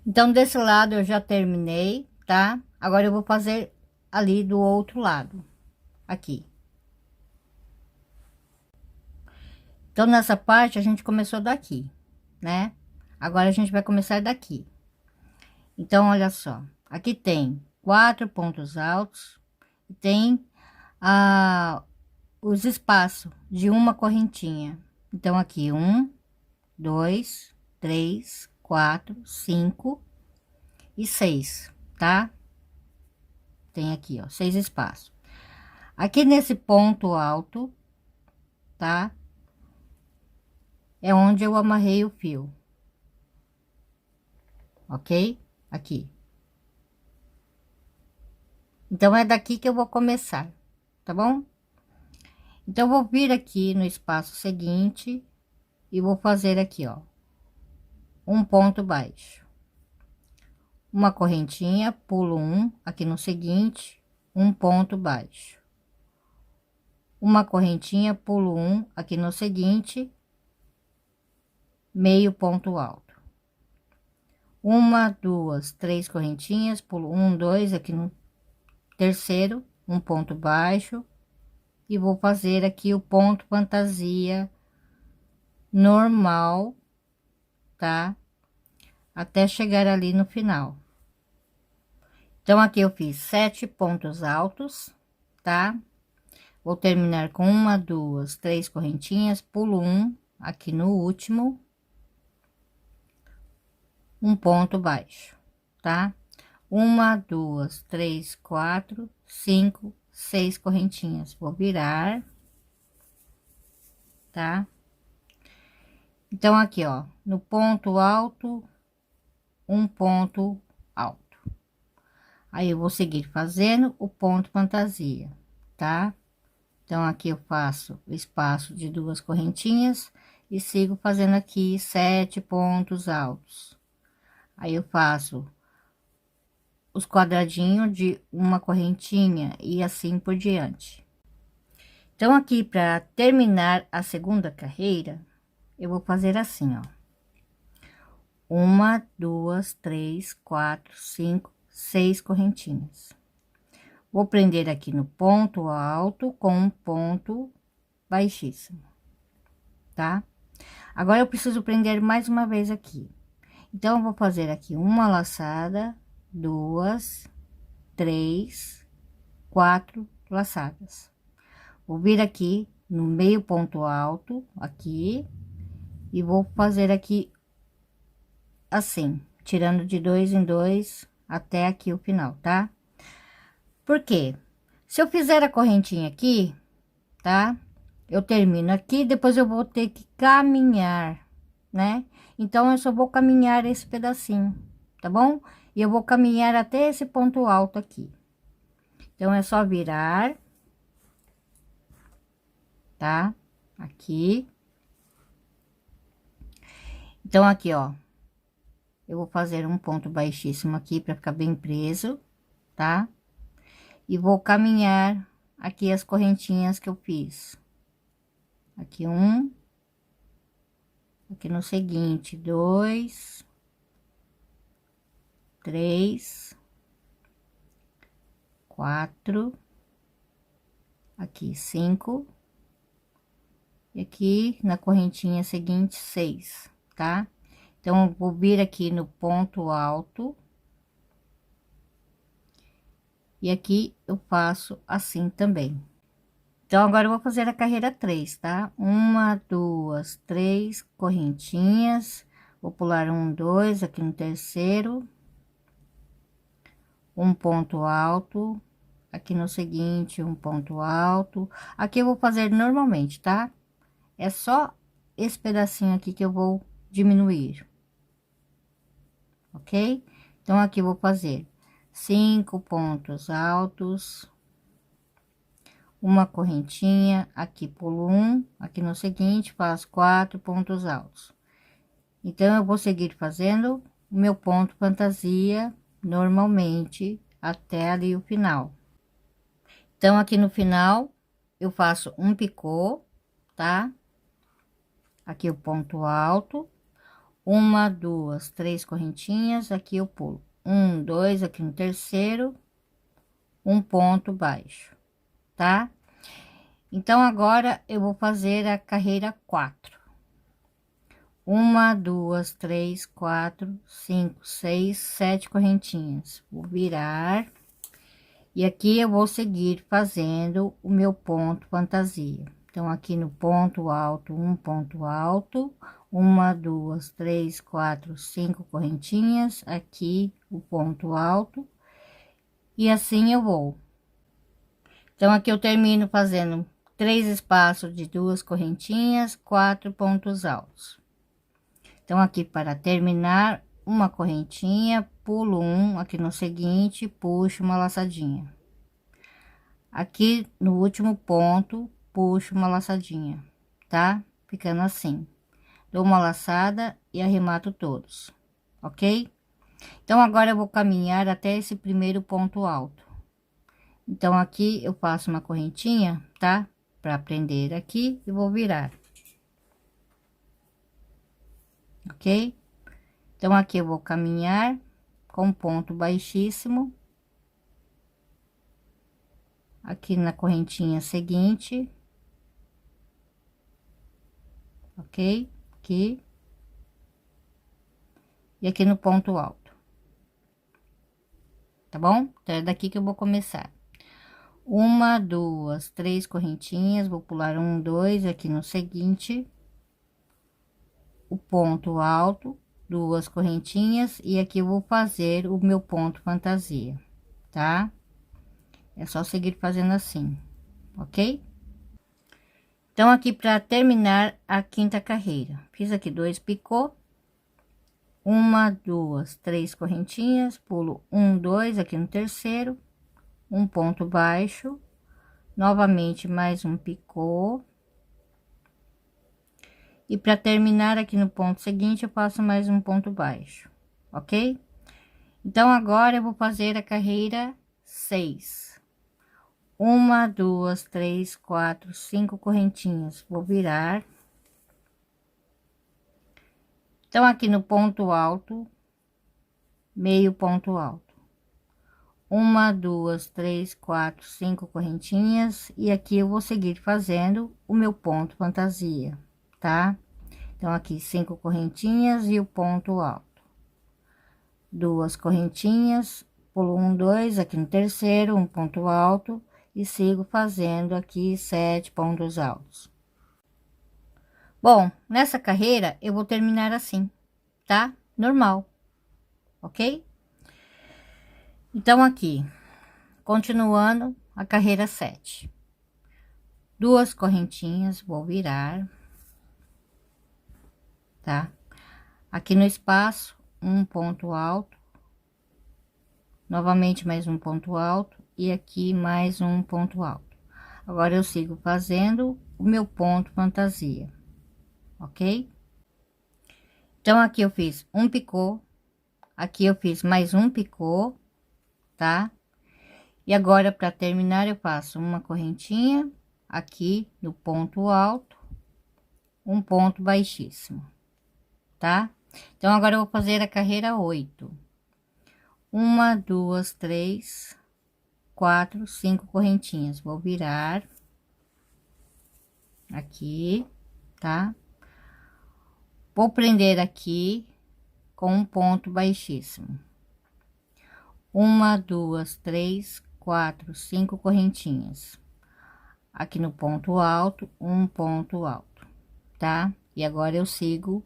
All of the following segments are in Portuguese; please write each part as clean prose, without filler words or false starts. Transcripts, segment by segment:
Então, desse lado eu já terminei, tá? Agora eu vou fazer ali do outro lado, aqui. Então, nessa parte a gente começou daqui, né? Agora a gente vai começar daqui. Então, olha só, aqui tem 4 pontos altos e tem os espaços de uma correntinha. Então, aqui 1, 2, 3, 4, 5 e 6, tá? Tem aqui, ó, 6 espaços. Aqui nesse ponto alto, tá? É onde eu amarrei o fio, ok? Aqui. Então, é daqui que eu vou começar, tá bom? Então, eu vou vir aqui no espaço seguinte e vou fazer aqui, ó, um ponto baixo, uma correntinha, pulo aqui no seguinte, um ponto baixo, uma correntinha, pulo aqui no seguinte, meio ponto alto, uma, duas, três correntinhas, pulo dois aqui no terceiro, um ponto baixo, e vou fazer aqui o ponto fantasia normal, tá? Até chegar ali no final. Então, aqui eu fiz 7 pontos altos, tá? Vou terminar com uma, duas, três correntinhas, pulo aqui no último, um ponto baixo, tá? Uma, duas, três, quatro, cinco, 6 correntinhas. Vou virar, tá? Então, aqui, ó, no ponto alto, um ponto alto. Aí, eu vou seguir fazendo o ponto fantasia, tá? Então, aqui eu faço o espaço de 2 correntinhas e sigo fazendo aqui 7 pontos altos. Aí, eu faço os quadradinhos de uma correntinha e assim por diante. Então, aqui para terminar a segunda carreira, eu vou fazer assim, ó. 1, 2, 3, 4, 5, 6 correntinhas. Vou prender aqui no ponto alto com um ponto baixíssimo, tá? Agora eu preciso prender mais uma vez aqui. Então, eu vou fazer aqui uma laçada, 2, 3, 4 laçadas. Vou vir aqui no meio ponto alto, aqui, e vou fazer aqui assim, tirando de 2 em 2 até aqui o final, tá? Por quê? Se eu fizer a correntinha aqui, tá? Eu termino aqui, depois eu vou ter que caminhar, né? Então, eu só vou caminhar esse pedacinho, tá bom? E eu vou caminhar até esse ponto alto aqui. Então, é só virar, tá? Aqui. Então, aqui, ó. Eu vou fazer um ponto baixíssimo aqui para ficar bem preso, tá? E vou caminhar aqui as correntinhas que eu fiz. Aqui aqui no seguinte, 2, 3, 4, aqui 5, e aqui na correntinha seguinte 6, tá? Então, eu vou vir aqui no ponto alto. E aqui eu faço assim também. Então, agora eu vou fazer a carreira 3, tá? 1, 2, 3 correntinhas. Vou pular 1, 2 aqui no terceiro. Um ponto alto. Aqui no seguinte, um ponto alto. Aqui eu vou fazer normalmente, tá? É só esse pedacinho aqui que eu vou diminuir. Ok? Então, aqui eu vou fazer 5 pontos altos, uma correntinha, aqui pulo aqui no seguinte faço 4 pontos altos. Então, eu vou seguir fazendo o meu ponto fantasia normalmente até ali o final. Então, aqui no final eu faço um picô, tá? Aqui o ponto alto, uma, duas, três correntinhas, aqui eu pulo um, dois, aqui no terceiro, um ponto baixo, tá? Então agora eu vou fazer a carreira 4. Uma, duas, três, quatro, cinco, seis, sete correntinhas. Vou virar e aqui eu vou seguir fazendo o meu ponto fantasia. Então aqui no ponto alto, um ponto alto, uma, duas, três, quatro, cinco correntinhas, aqui o ponto alto, e assim eu vou. Então aqui eu termino fazendo 3 espaços de 2 correntinhas, 4 pontos altos. Então aqui para terminar uma correntinha, pulo um, aqui no seguinte, puxo uma laçadinha. Aqui no último ponto, puxo uma laçadinha, tá? Ficando assim. Dou uma laçada e arremato todos, ok? Então agora eu vou caminhar até esse primeiro ponto alto. Então aqui eu faço uma correntinha, tá? Para prender aqui e vou virar. Ok? Então aqui eu vou caminhar com ponto baixíssimo. Aqui na correntinha seguinte. Ok? Aqui. E aqui no ponto alto. Tá bom? Então é daqui que eu vou começar. Uma, duas, três correntinhas, vou pular um, dois, aqui no seguinte, o ponto alto, duas correntinhas, e aqui eu vou fazer o meu ponto fantasia, tá? É só seguir fazendo assim, ok? Então aqui para terminar a quinta carreira, fiz aqui 2 picô, uma, duas, três correntinhas, pulo um, dois, aqui no terceiro, um ponto baixo, novamente mais um picô, e para terminar aqui no ponto seguinte eu faço mais um ponto baixo, ok? Então agora eu vou fazer a carreira 6, uma, duas, três, quatro, cinco correntinhas, vou virar. Então aqui no ponto alto, meio ponto alto, uma, duas, três, quatro, cinco correntinhas, e aqui eu vou seguir fazendo o meu ponto fantasia, tá? Então aqui 5 correntinhas e o ponto alto, duas correntinhas, pulo um, dois, aqui no terceiro, um ponto alto, e sigo fazendo aqui 7 pontos altos. Bom, nessa carreira eu vou terminar assim, tá? Normal, ok? Então aqui, continuando a carreira 7, duas correntinhas, vou virar, tá? Aqui no espaço, um ponto alto, novamente mais um ponto alto, e aqui mais um ponto alto. Agora eu sigo fazendo o meu ponto fantasia, ok? Então aqui eu fiz um picô, aqui eu fiz mais um picô, tá? E agora para terminar eu faço uma correntinha aqui no ponto alto, um ponto baixíssimo, tá? Então agora eu vou fazer a carreira 8, uma, duas, três, quatro, cinco correntinhas, vou virar aqui, tá? Vou prender aqui com um ponto baixíssimo, uma, duas, três, quatro, cinco correntinhas, aqui no ponto alto, um ponto alto, tá? E agora eu sigo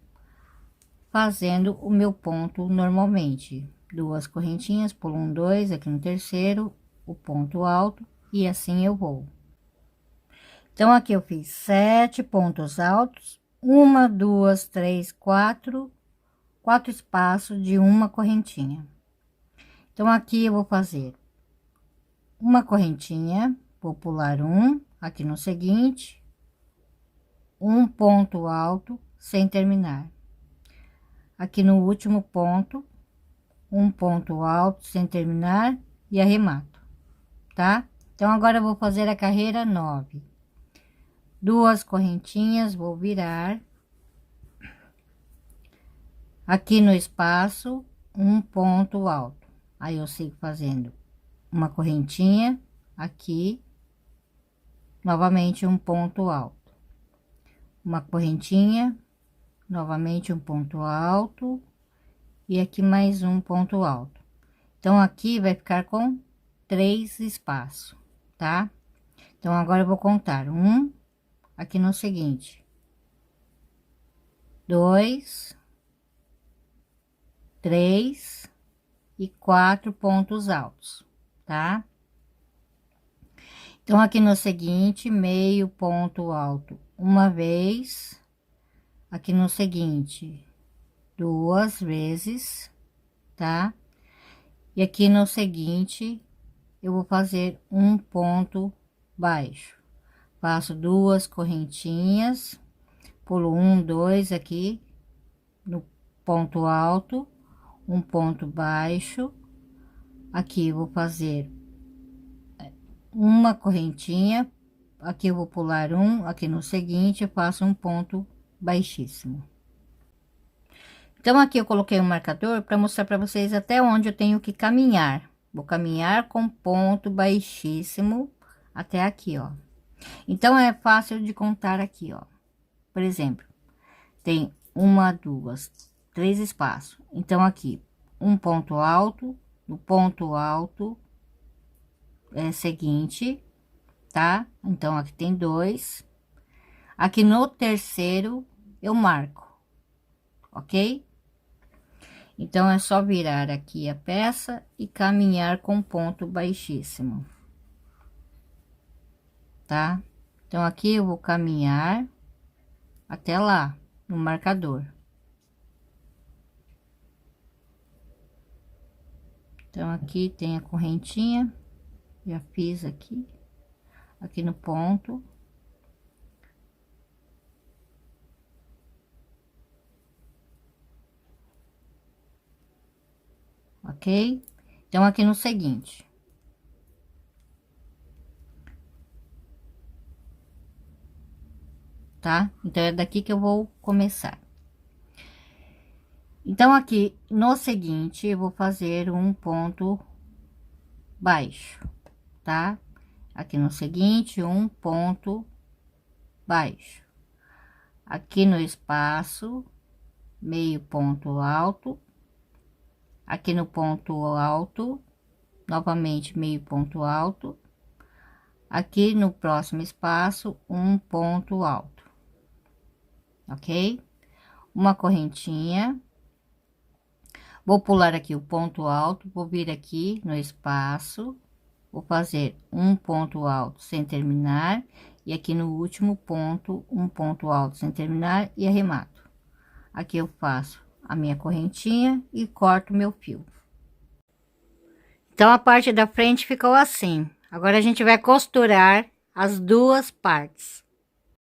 fazendo o meu ponto normalmente, duas correntinhas, pulo um, dois, aqui no terceiro, o ponto alto, e assim eu vou. Então aqui eu fiz 7 pontos altos, uma, duas, três, quatro espaços de uma correntinha. Então aqui eu vou fazer uma correntinha, vou pular um, aqui no seguinte, um ponto alto sem terminar. Aqui no último ponto, um ponto alto sem terminar e arremato, tá? Então agora eu vou fazer a carreira 9, duas correntinhas, vou virar, Aqui no espaço, um ponto alto. Aí eu sigo fazendo uma correntinha aqui, novamente um ponto alto, uma correntinha, novamente um ponto alto e aqui mais um ponto alto. Então aqui vai ficar com 3 espaços, tá? Então agora eu vou contar um aqui no seguinte, 2, 3 e 4 pontos altos, tá? Então aqui no seguinte, meio ponto alto uma vez, aqui no seguinte, 2 vezes, tá? E aqui no seguinte, eu vou fazer um ponto baixo, faço 2 correntinhas, pulo 1, 2 aqui no ponto alto, um ponto baixo, aqui eu vou fazer uma correntinha, aqui eu vou pular um, aqui no seguinte eu faço um ponto baixíssimo. Então aqui eu coloquei um marcador para mostrar para vocês até onde eu tenho que caminhar. Vou caminhar com ponto baixíssimo até aqui, ó. Então é fácil de contar aqui, ó. Por exemplo, tem 1, 2, 3 espaços. Então aqui um ponto alto, no ponto alto é seguinte, tá? Então aqui tem 2. Aqui no terceiro eu marco, ok? Então é só virar aqui a peça e caminhar com ponto baixíssimo, tá? Então aqui eu vou caminhar até lá no marcador. Então aqui tem a correntinha, já fiz aqui, aqui no ponto. Ok? Então aqui no seguinte, tá? Então é daqui que eu vou começar. Então aqui no seguinte eu vou fazer um ponto baixo, tá? Aqui no seguinte um ponto baixo, aqui no espaço meio ponto alto, aqui no ponto alto novamente meio ponto alto, aqui no próximo espaço um ponto alto, ok? Uma correntinha, vou pular aqui o ponto alto, vou vir aqui no espaço, vou fazer um ponto alto sem terminar e aqui no último ponto um ponto alto sem terminar e arremato. Aqui eu faço a minha correntinha e corto meu fio. Então a parte da frente ficou assim. Agora a gente vai costurar as duas partes.